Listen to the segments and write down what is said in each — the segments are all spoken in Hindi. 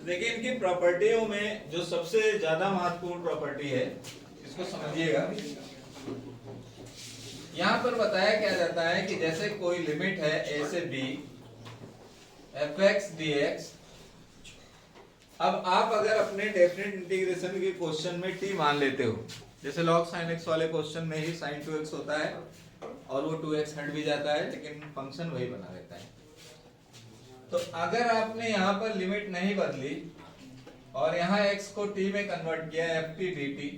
देखिए इनकी प्रॉपर्टियों में जो सबसे ज्यादा महत्वपूर्ण प्रॉपर्टी है, इसको समझिएगा। यहां पर बताया क्या जाता है कि जैसे कोई लिमिट है a से b F X D X. अब आप अगर अपने डेफिनेट इंटीग्रेशन के क्वेश्चन में t मान लेते हो, जैसे log sin x वाले क्वेश्चन में ही sin 2x होता है और वो 2x हट भी जाता है लेकिन फंक्शन वही बना रहता है। तो अगर आपने यहाँ पर लिमिट नहीं बदली और यहाँ x को t में कन्वर्ट किया एफ टी डी टी,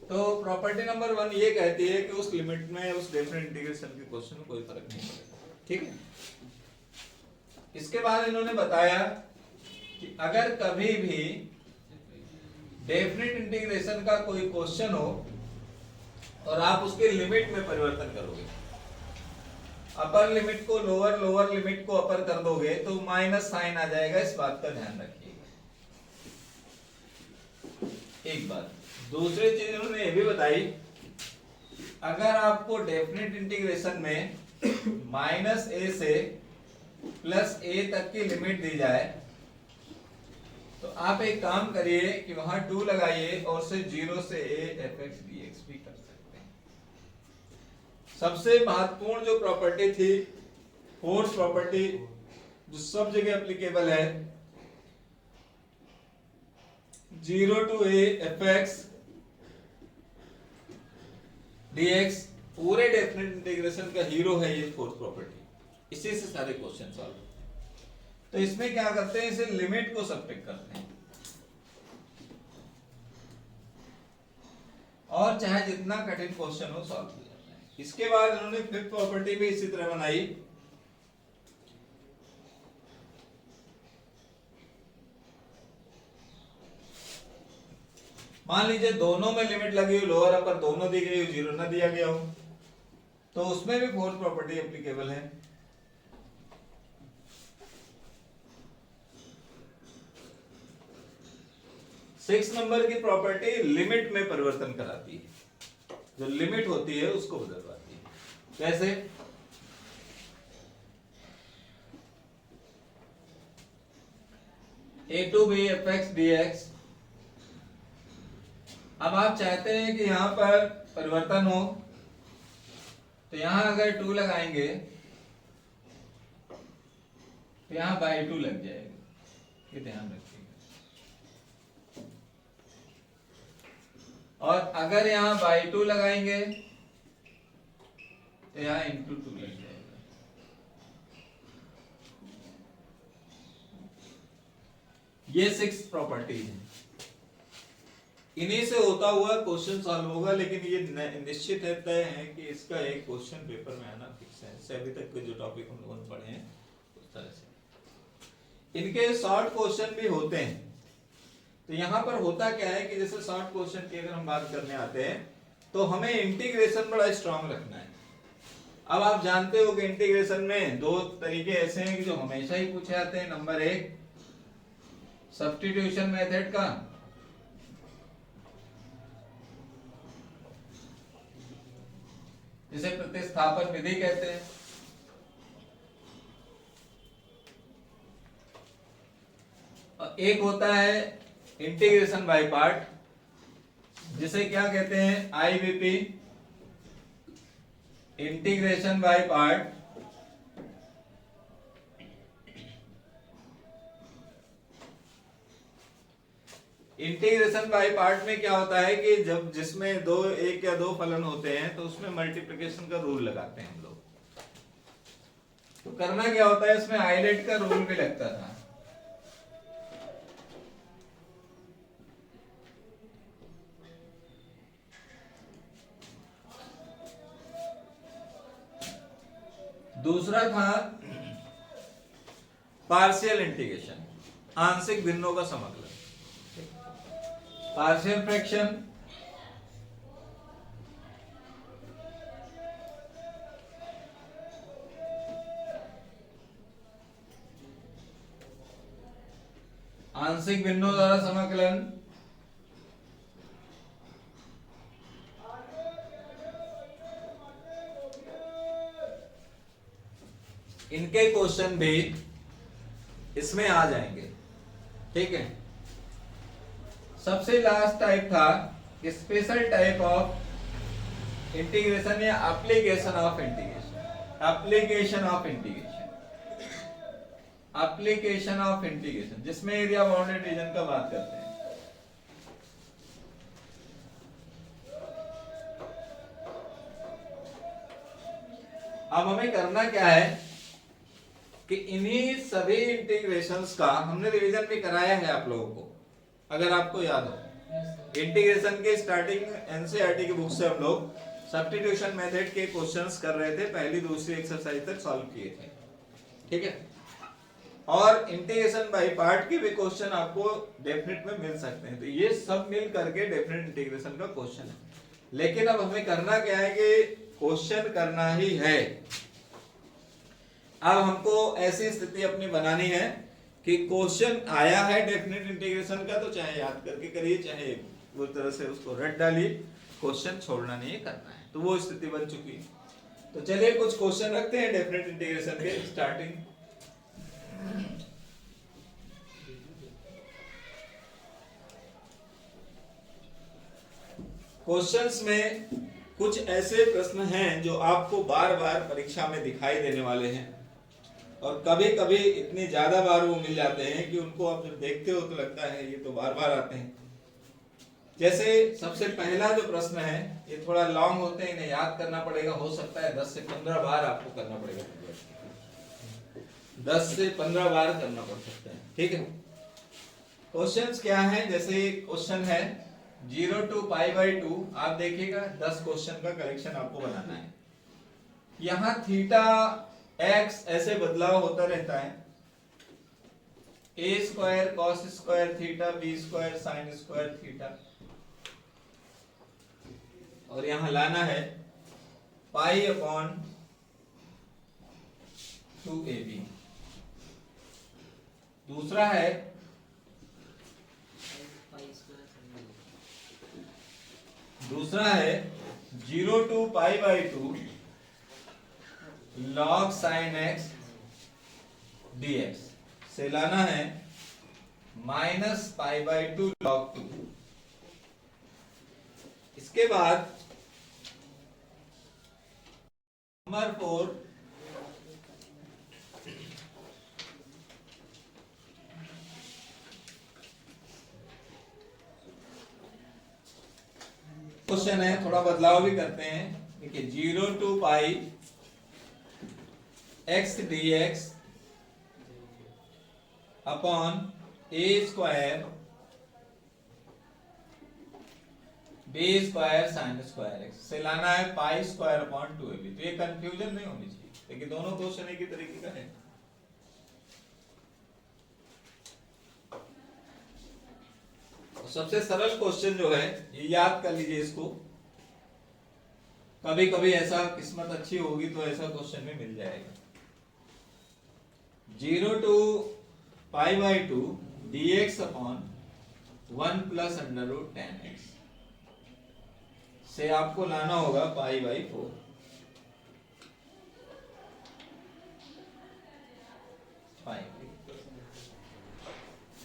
तो प्रॉपर्टी नंबर 1 ये कहती है कि उस लिमिट में उस डेफिनेट इंटीग्रेशन के क्वेश्चन में कोई फर्क नहीं पड़ेगा। ठीक है। इसके बाद इन्होंने बताया कि अगर कभी भी डेफिनेट इंटीग्रेशन का कोई क्वेश्चन हो और आप उसके लिमिट में परिवर्तन करोगे, अपर लिमिट को लोअर, लोअर लिमिट को अपर कर दोगे तो माइनस साइन आ जाएगा। इस बात का ध्यान रखिएगा। एक बात। दूसरी चीज उन्होंने ये भी बताई, अगर आपको डेफिनेट इंटीग्रेशन में माइनस ए से प्लस ए तक की लिमिट दी जाए तो आप एक काम करिए कि वहां 2 लगाइए और से 0 से a F X D x भी कर सकते हैं। सबसे महत्वपूर्ण जो प्रॉपर्टी थी, फोर्स प्रॉपर्टी, जो सब जगह एप्लीकेबल है, 0 to a F x dx, पूरे डेफिनेट इंटीग्रेशन का हीरो है ये फोर्स प्रॉपर्टी। इसी से सारे क्वेश्चन सॉल्व। तो इसमें क्या करते हैं, इसे लिमिट को सब्ट्रैक्ट करते हैं और चाहे जितना कठिन क्वेश्चन हो सॉल्व हो जाता है। इसके बाद उन्होंने फिफ्थ प्रॉपर्टी भी इसी तरह बनाई। मान लीजिए दोनों में लिमिट लगी हुई, लोअर अपर दोनों दी गई हो, 0 ना दिया गया हो, तो उसमें भी फोर्स प्रॉपर्टी एप्लीकेबल है। सिक्स नंबर की प्रॉपर्टी लिमिट में परिवर्तन कराती है, जो लिमिट होती है उसको बदलवाती है। कैसे? A to B F X D X. अब आप चाहते हैं कि यहां पर परिवर्तन हो, तो यहां अगर 2 लगाएंगे तो यहां बाई 2 लग जाएगा, ये ध्यान रखिएगा। और अगर यहां बाई 2 लगाएंगे तो यहां इंटू 2 लग जाएगा। ये 6 प्रॉपर्टी है। इन्हीं से होता हुआ क्वेश्चन सॉल्व होगा, लेकिन ये निश्चित है, तय है कि इसका एक क्वेश्चन पेपर में आना फिक्स है। इससे अभी तक के जो टॉपिक हम लोगों ने पढ़े हैं उस तरह से इनके शॉर्ट क्वेश्चन भी होते हैं। तो यहाँ पर होता क्या है कि जैसे शॉर्ट क्वेश्चन की अगर हम बात करने आते हैं तो हमें इंटीग्रेशन बड़ा स्ट्रांग रखना है। अब आप जानते हो कि इंटीग्रेशन में 2 तरीके ऐसे हैं कि जो हमेशा ही पूछे जाते हैं। नंबर 1 सब्स्टिट्यूशन मेथड का, जिसे प्रतिस्थापन विधि कहते हैं, और एक होता है इंटीग्रेशन बाय पार्ट, जिसे क्या कहते हैं, IBP, integration by part. Integration by part में क्या होता है कि जब जिसमें एक या दो फलन होते हैं तो उसमें मल्टीप्लिकेशन का रूल लगाते हैं हम लोग। तो करना क्या होता है, इसमें आइलेट का रूल भी लगता था। दूसरा था पार्शियल इंटीग्रेशन, आंशिक भिन्नों का समाकलन, पार्शियल फ्रैक्शन, आंशिक भिन्नों द्वारा समाकलन, इनके क्वेश्चन भी इसमें आ जाएंगे। ठीक है। सबसे लास्ट टाइप था स्पेशल टाइप ऑफ इंटीग्रेशन या application of integration. Application of integration, application of integration जिसमें एरिया बाउंडेड रीजन का बात करते हैं। अब हमें करना क्या है कि इन्हीं सभी इंटीग्रेशंस का हमने रिवीजन भी कराया है आप लोगों को, अगर आपको याद हो। इंटीग्रेशन के स्टार्टिंग एनसीईआरटी की बुक से हम लोग सब्स्टिट्यूशन मेथड के क्वेश्चंस कर रहे थे, पहली दूसरी एक्सरसाइज तक सॉल्व किए थे, ठीक है। और इंटीग्रेशन बाय पार्ट के भी क्वेश्चन आपको डेफिनेट में मिल सकते हैं, तो ये सब मिल करके डेफिनेट इंटीग्रेशन का क्वेश्चन है। लेकिन अब हमें करना क्या है कि क्वेश्चन करना ही है। अब हमको ऐसी स्थिति अपनी बनानी है कि क्वेश्चन आया है डेफिनेट इंटीग्रेशन का, तो चाहे याद करके करिए चाहे वो तरह से उसको रट डालिए, क्वेश्चन छोड़ना नहीं है, करना है। तो वो स्थिति बन चुकी है। तो चलिए कुछ क्वेश्चन रखते हैं डेफिनेट इंटीग्रेशन के स्टार्टिंग। क्वेश्चंस में कुछ ऐसे प्रश्न हैं जो आपको बार बार परीक्षा में दिखाई देने वाले हैं, और कभी कभी इतनी ज्यादा बार वो मिल जाते हैं कि उनको आप जब देखते हो तो लगता है ये तो बार बार आते हैं। जैसे सबसे पहला जो प्रश्न है, ये थोड़ा लॉन्ग होते हैं, इन्हें याद करना पड़ेगा, हो सकता है 10 से 15 बार आपको करना पड़ेगा, 10 से 15 बार करना पड़ सकता है, ठीक है। क्वेश्चंस क्या है, जैसे क्वेश्चन है 0 to π/2, आप देखिएगा 10 क्वेश्चन का कलेक्शन आपको बनाना है। यहाँ थीटा एक्स ऐसे बदलाव होता रहता है, a² cos² theta b² sin² theta, और यहां लाना है π/2ab। दूसरा है दूसरा है 0 to π/2 log sin x dx से लाना है -π/2 log 2। इसके बाद नंबर 4 क्वेश्चन है, थोड़ा बदलाव भी करते हैं। देखिए 0 to π x dx upon a² b² sin² x से लाना है π²/2ab। तो ये कंफ्यूजन नहीं होनी चाहिए, लेकिन दोनों क्वेश्चन एक ही तरीके का है। सबसे सरल क्वेश्चन जो है ये याद कर लीजिए इसको, कभी कभी ऐसा किस्मत अच्छी होगी तो ऐसा क्वेश्चन भी मिल जाएगा। 0 to π/2 dx अपॉन 1 + √10x से आपको लाना होगा π/4।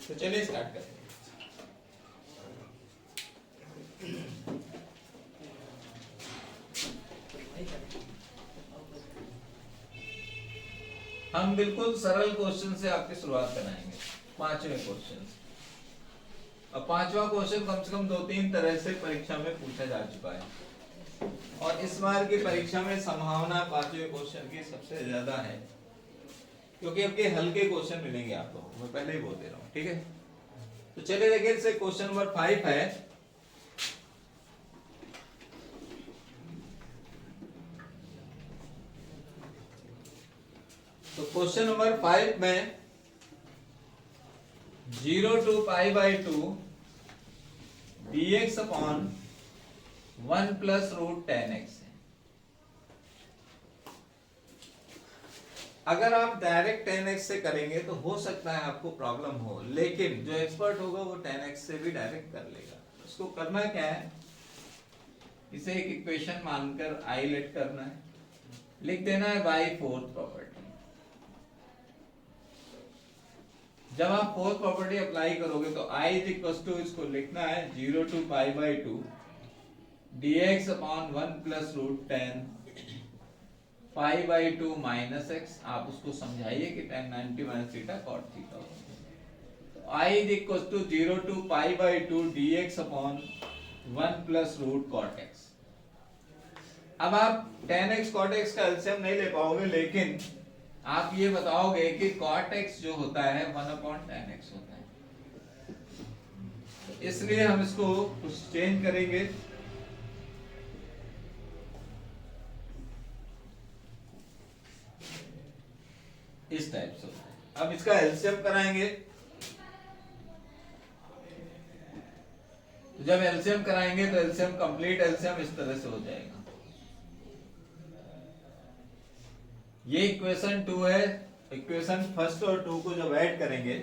तो चलिए स्टार्ट करते हैं। हम बिल्कुल सरल क्वेश्चन से आपकी शुरुआत कराएंगे, पांचवें क्वेश्चन। अब पांचवा क्वेश्चन कम से कम 2-3 तरह से परीक्षा में पूछा जा चुका है, और इस बार की परीक्षा में संभावना पांचवें क्वेश्चन की सबसे ज्यादा है, क्योंकि आपके हल्के क्वेश्चन मिलेंगे आपको, मैं पहले ही बोल दे रहा हूँ, ठीक है। तो चलिए देखिए, इससे क्वेश्चन नंबर 5 है। तो क्वेश्चन नंबर 5 में 0 to π/2 dx अपॉन 1 + √10x है। अगर आप डायरेक्ट 10x से करेंगे तो हो सकता है आपको प्रॉब्लम हो, लेकिन जो एक्सपर्ट होगा वो 10x से भी डायरेक्ट कर लेगा। उसको करना क्या है, इसे एक इक्वेशन मानकर i लेट करना है, लिख देना है बाई फोर्थ प्रॉपर्टी। जब आप फोर्थ प्रॉपर्टी अप्लाई करोगे तो I इज इक्वल टू, इसको लिखना है 0 to pi by 2 dx upon 1 plus root 10 pi by 2 minus x. आप उसको समझाइए कि tan 90 minus theta cot theta होगा। तो I is equal to 0 to pi by 2 dx upon 1 plus root cot x. अब आप tan x cot x का एलसीएम नहीं ले पाओगे, लेकिन आप ये बताओगे कि cot x जो होता है 1 अपॉन tan x होता है। तो इसलिए हम इसको कुछ चेंज करेंगे। इस टाइप से होता है। अब इसका एलसीएम कराएंगे, तो जब एलसीएम कराएंगे तो एलसीएम कंप्लीट एलसीएम इस तरह से हो जाएगा। ये इक्वेशन 2 है। इक्वेशन फर्स्ट और 2 को जब ऐड करेंगे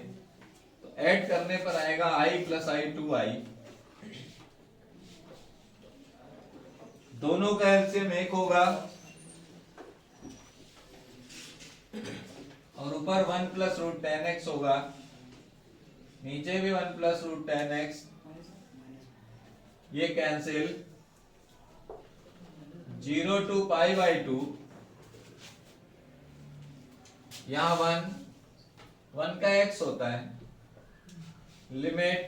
तो ऐड करने पर आएगा i प्लस आई 2i। दोनों का एलसीएम 1 होगा और ऊपर 1 प्लस रूट 10x होगा, नीचे भी 1 प्लस रूट 10x। ये कैंसिल, 0 टू पाई बाई 2, यहां 1 का x होता है, लिमिट,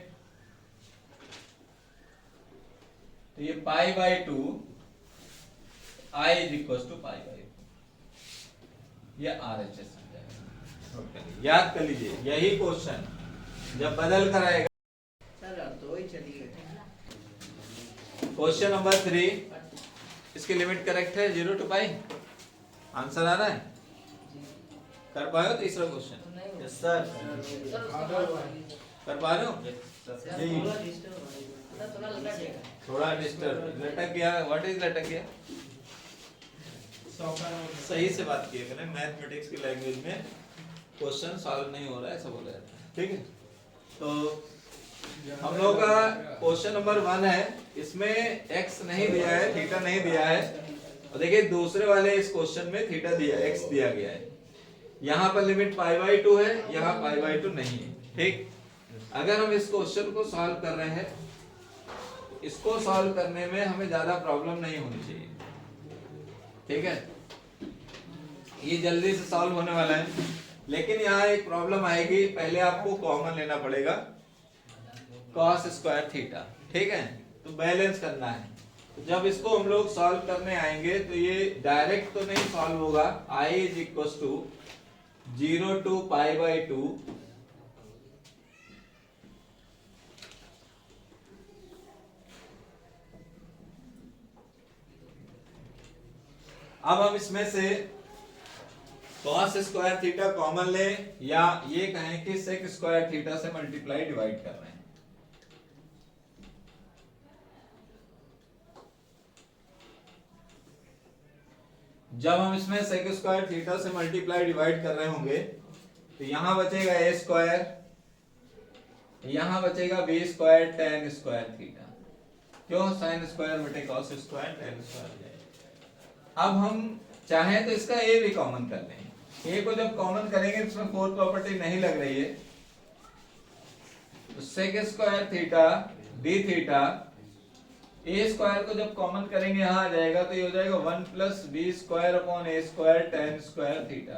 तो ये pi by 2 i is equal to pi by 2। ये RHS आ जाएगा। याद कर लीजिए, यही क्वेश्चन जब बदल कर आएगा। क्वेश्चन नंबर 3, इसकी लिमिट करेक्ट है 0 टू पाई। आंसर आ रहा है? कर पाए हो तीसरा क्वेश्चन? Yes sir. कर पा रहे हो? थोड़ा डिस्टर्ब, लटक गया। व्हाट इज लटक गया? सही से बात किया करें, मैथमेटिक्स की लैंग्वेज में क्वेश्चन सॉल्व नहीं हो रहा है, ऐसा बोला जाता है। ठीक है, तो हम लोग का क्वेश्चन नंबर 1 है। इसमें x नहीं दिया है, थीटा नहीं दिया है, और देखिए दूसरे वाले इस क्वेश्चन में थीटा दिया, x दिया गया है। यहाँ पर लिमिट पाई बाई 2 है, यहाँ पाई बाई 2 नहीं है। ठीक, अगर हम इस क्वेश्चन को सॉल्व कर रहे हैं, इसको सॉल्व करने में हमें ज्यादा प्रॉब्लम नहीं होनी चाहिए। ठीक है, ये जल्दी से सॉल्व होने वाला है, लेकिन यहाँ एक प्रॉब्लम आएगी। पहले आपको कॉमन लेना पड़ेगा cos स्क्वायर थीटा। ठीक है, तो बैलेंस करना है। तो जब इसको हम लोग सॉल्व करने आएंगे तो ये डायरेक्ट तो नहीं सॉल्व होगा। i is equal to 0 to pi by 2 अब हम इसमें से cos स्क्वायर थीटा कॉमन ले, या ये कहें कि sec स्क्वायर थीटा से मल्टीप्लाई डिवाइड कर रहे हैं। जब हम इसमें sec स्क्वायर थीटा से मल्टीप्लाई डिवाइड कर रहे होंगे तो यहां बचेगा a स्क्वायर, यहां बचेगा b square tan square theta. क्यों? sin स्क्वायर बटे cos स्क्वायर tan स्क्वायर हो जाएगा। अब हम चाहें तो इसका a भी कॉमन कर लें। a को जब कॉमन करेंगे, इसमें फोर्थ प्रॉपर्टी नहीं लग रही है, तो sec square theta d theta, a square को जब कॉमन करेंगे यहां आ जाएगा, तो ये हो जाएगा 1 plus b square upon a square tan square theta.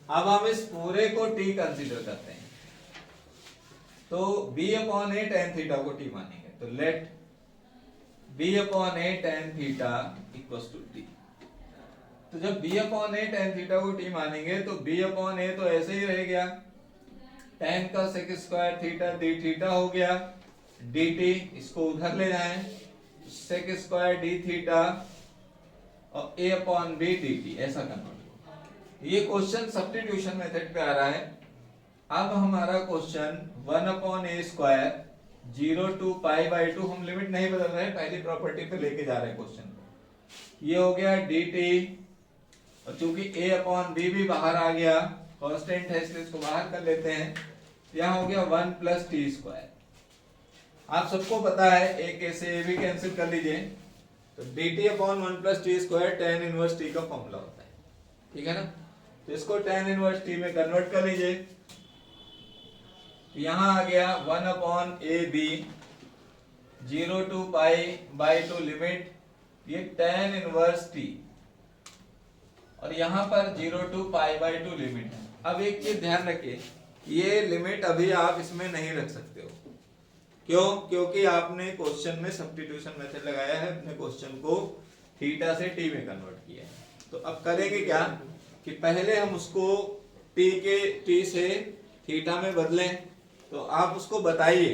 अब हम इस पूरे को t कंसीडर करते हैं, तो b upon a tan theta को t मानेंगे, तो let b upon a tan theta equals to t। तो जब b upon a tan theta को t मानेंगे तो b अपॉन a तो ऐसे ही रह गया, tan का sec square theta d theta हो गया, dt, इसको उधर ले जाएं, sec स्क्वायर d थीटा और a अपॉन b dt, ऐसा कन्वर्ट। ये क्वेश्चन सब्स्टिट्यूशन मेथड पे आ रहा है। अब हमारा question 1 upon a square 0 to pi by 2, हम लिमिट नहीं बदल रहे हैं, पहली प्रॉपर्टी पे लेके जा रहे हैं क्वेश्चन को। ये हो गया dt, और चूंकि a अपॉन b भी बाहर आ गया, कांस्टेंट है इसलिए इसको बाहर कर लेते हैं। यहाँ हो गया 1 प्लस टी स्क्वायर। आप सबको पता है एक से ए भी कैंसिल कर लीजिए, तो dt upon 1 plus t square tan inverse t का फॉर्मूला होता है। ठीक है ना? तो इसको tan इनवर्स t में कन्वर्ट कर लीजिए। यहां आ गया 1 upon a b 0 to pi by 2 limit ये tan इनवर्स t और यहां पर 0 टू पाई बाई 2 लिमिट है। अब एक चीज ध्यान रखिए, ये लिमिट अभी आप इसमें नहीं रख सकते हो। क्यों? क्योंकि आपने क्वेश्चन में सब्स्टिट्यूशन मेथड लगाया है, अपने क्वेश्चन को थीटा से टी में कन्वर्ट किया है। तो अब करेंगे क्या कि पहले हम उसको टी से थीटा में बदलें। तो आप उसको बताइए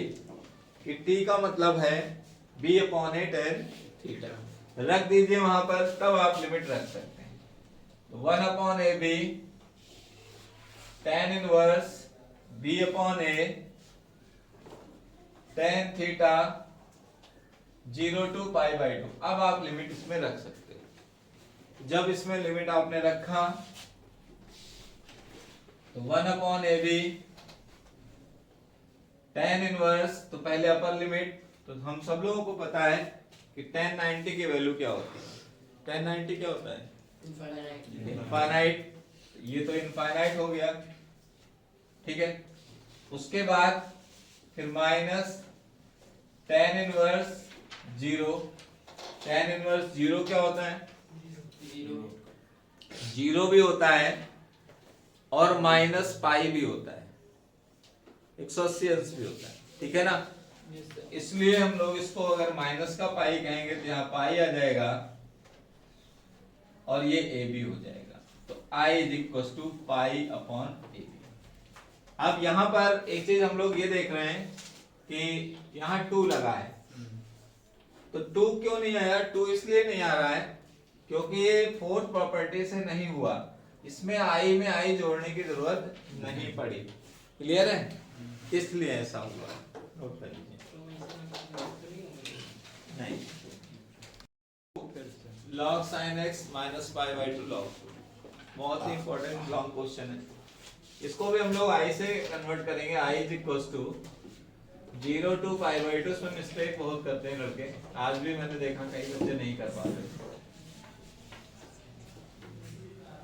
कि टी का मतलब है B upon a tan theta, रख दीजिए वहां पर, तब आप लिमिट रख सकते हैं। तो 1 upon a b tan inverse b upon a tan theta 0 to pi by 2। अब आप लिमिट इसमें रख सकते हो। जब इसमें लिमिट आपने रखा तो 1 upon a b tan inverse, तो पहले अपर लिमिट, तो हम सब लोगों को पता है कि tan 90 की वैल्यू क्या होती है। tan 90 क्या होता है? इनफाइनाइट। ये तो इनफाइनाइट हो गया, ठीक है। उसके बाद फिर minus tan inverse 0। tan inverse 0 क्या होता है? 0 भी होता है और माइनस पाई भी होता है, 180 अंश भी होता है, ठीक है ना। इसलिए हम लोग इसको अगर माइनस का पाई कहेंगे तो यहाँ पाई आ जाएगा और ये ए बी हो जाएगा। तो I is equal to pi upon a b. अब यहाँ पर एक चीज हम लोग ये देख रहे हैं कि यहाँ 2 लगा है, तो 2 क्यों नहीं आया? 2 इसलिए नहीं आ रहा है क्योंकि ये फोर्थ प्रॉपर्टी से नहीं हुआ, इसमें I में I जोड़ने की जरूरत नहीं पड़ी। क्लियर है? इसलिए ऐसा हुआ। नोट कर लीजिए। नहीं, log sin x minus pi by 2 log 2 बहुत ही इंपॉर्टेंट लॉन्ग क्वेश्चन है। इसको भी हम लोग I से कन्वर्ट करेंगे। I is equal to 0 to pi by 2। इसमें मिस्टेक बहुत करते हैं लड़के, आज भी मैंने देखा कई बच्चे नहीं कर पाते।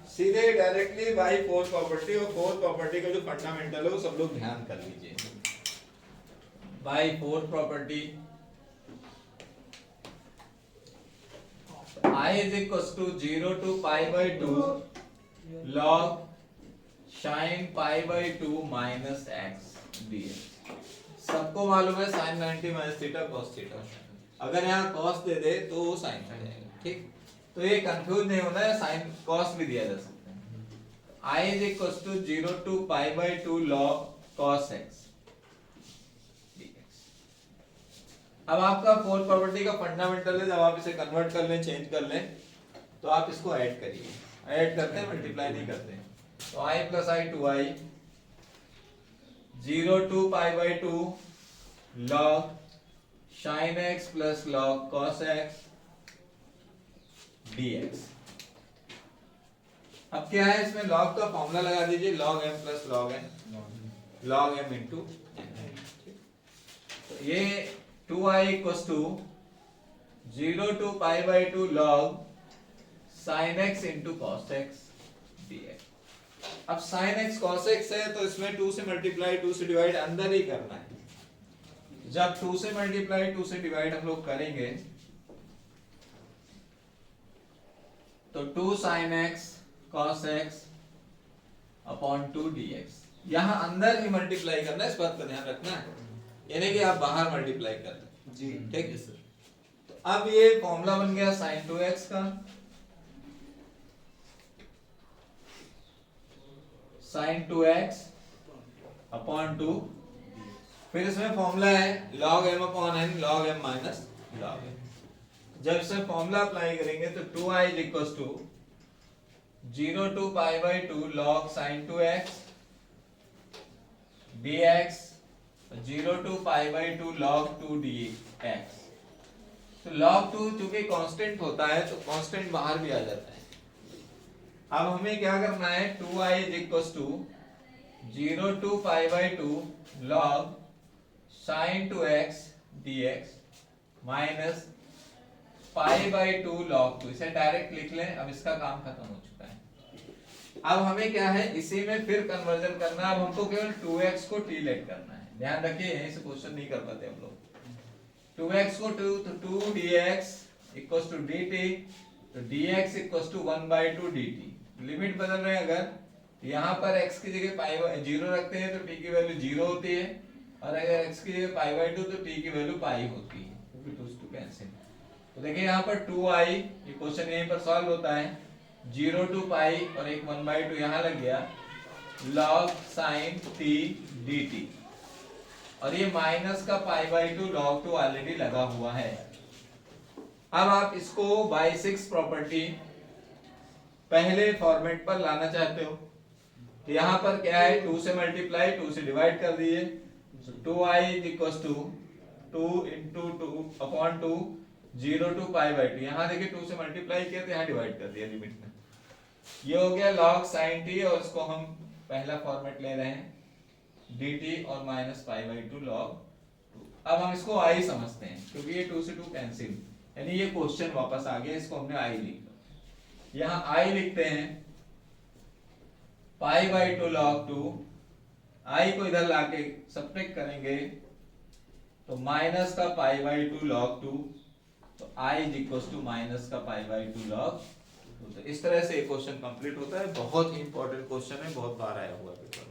सीधे डायरेक्टली बाई फोर्थ प्रॉपर्टी, और फोर्थ प्रॉपर्टी का जो फंडामेंटल है वो सब लोग ध्यान कर लीजिए। By fourth property I is equals to 0 to pi by 2 log sin pi by 2 minus x dx। सबको मालूम है sin 90 minus theta cos theta, अगर यहाँ cos दे दे तो वो sin आ जाएगा, ठीक। तो ये कंफ्यूज नहीं होना है, sin cos भी दिया जा सकता है। I is equals to 0 to pi by 2 log cos x। अब आपका फोर्थ प्रॉपर्टी का फंडामेंटल है, जब आप इसे कन्वर्ट कर लें, चेंज कर लें, तो आप इसको ऐड करिए। ऐड करते हैं, मल्टीप्लाई नहीं करते। तो i plus i 2i 0 to pi by 2 log sin x plus log cos x dx। अब क्या है इसमें? log का फॉर्मूला लगा दीजिए, log m plus log n log m into n। तो ये 2i equals to 0 to pi by 2 log sin x into cos x dx। अब sin x cos x है तो इसमें 2 से मल्टीप्लाई 2 से डिवाइड अंदर ही करना है। जब 2 से मल्टीप्लाई 2 से डिवाइड हम लोग करेंगे तो 2 sin x cos x upon 2 dx। यहां अंदर ही मल्टीप्लाई करना है, इस बात का ध्यान रखना है, यानी कि आप बाहर मल्टीप्लाई कर रहे जी, ठीक है सर। तो अब ये फॉर्मूला बन गया sin 2x का, sin 2x अपॉन 2, फिर इसमें फॉर्मूला है log m upon n log m minus log n। जब इसे फॉर्मूला अप्लाई करेंगे तो 2i is equal to 0 to pi by 2 log sin 2x dx 0 to pi by 2 log 2 dx। तो log 2 चूंकि कांस्टेंट होता है तो कांस्टेंट बाहर भी आ जाता है। अब हमें क्या करना है? 2i is equal to 0 to pi by 2 log sin 2x dx minus pi by 2 log 2। इसे डायरेक्ट लिख लें, अब इसका काम खत्म हो चुका है। अब हमें क्या है, इसी में फिर कन्वर्जन करना है। अब हमको केवल 2x को t लेट करना है, ध्यान रखिए यहीं से क्वेश्चन नहीं कर पाते हम लोग। 2x को 2 तो 2 dx इक्वल्स टू dt, तो dx equals to 1/2 dt। Limit बदल रहे हैं अगर, यहाँ पर x की जगह पाई 0 रखते हैं तो t की वैल्यू 0 होती है, और अगर x की जगह पाई/2 तो t की वैल्यू पाई होती है, क्योंकि 2 to कैंसिल। तो देखिए यहाँ पर 2i, ये क्वेश्चन यहीं पर सॉल्व होता है, 0 to पाई और एक 1/2 यहाँ लग गया, log sin t dt, और ये माइनस का पाई/2 log 2 ऑलरेडी लगा हुआ है। अब आप इसको बाय 6 प्रॉपर्टी पहले फॉर्मेट पर लाना चाहते हो, तो यहाँ पर क्या है, 2 से मल्टीप्लाई 2 से डिवाइड कर दिए, 2i equals to 2 into 2 upon 2 0 to पाई/2। यहाँ देखिए 2 से मल्टीप्लाई किया तो यहाँ डिवाइड कर दिया लिमिट में, ये हो गया log sin t, और इसको हम पहला फॉर्मेट ले रहे हैं dt और माइनस पाई/2 log 2। अब हम इसको i समझते हैं, क्योंकि ये 2 से 2 कैंसिल, यानी ये क्वेश्चन वापस आ गया, इसको हमने i लिखा। यहाँ i लिखते हैं पाई/2 log 2, i को इधर लाके सब्ट्रैक्ट करेंगे तो माइनस का पाई/2 log 2, तो i is equals to minus का पाई/2 log 2। तो इस तरह से क्वेश्चन कंप्लीट होता है। बहुत ही इंपॉर्टेंट क्वेश्चन है, बहुत बार आया हुआ है।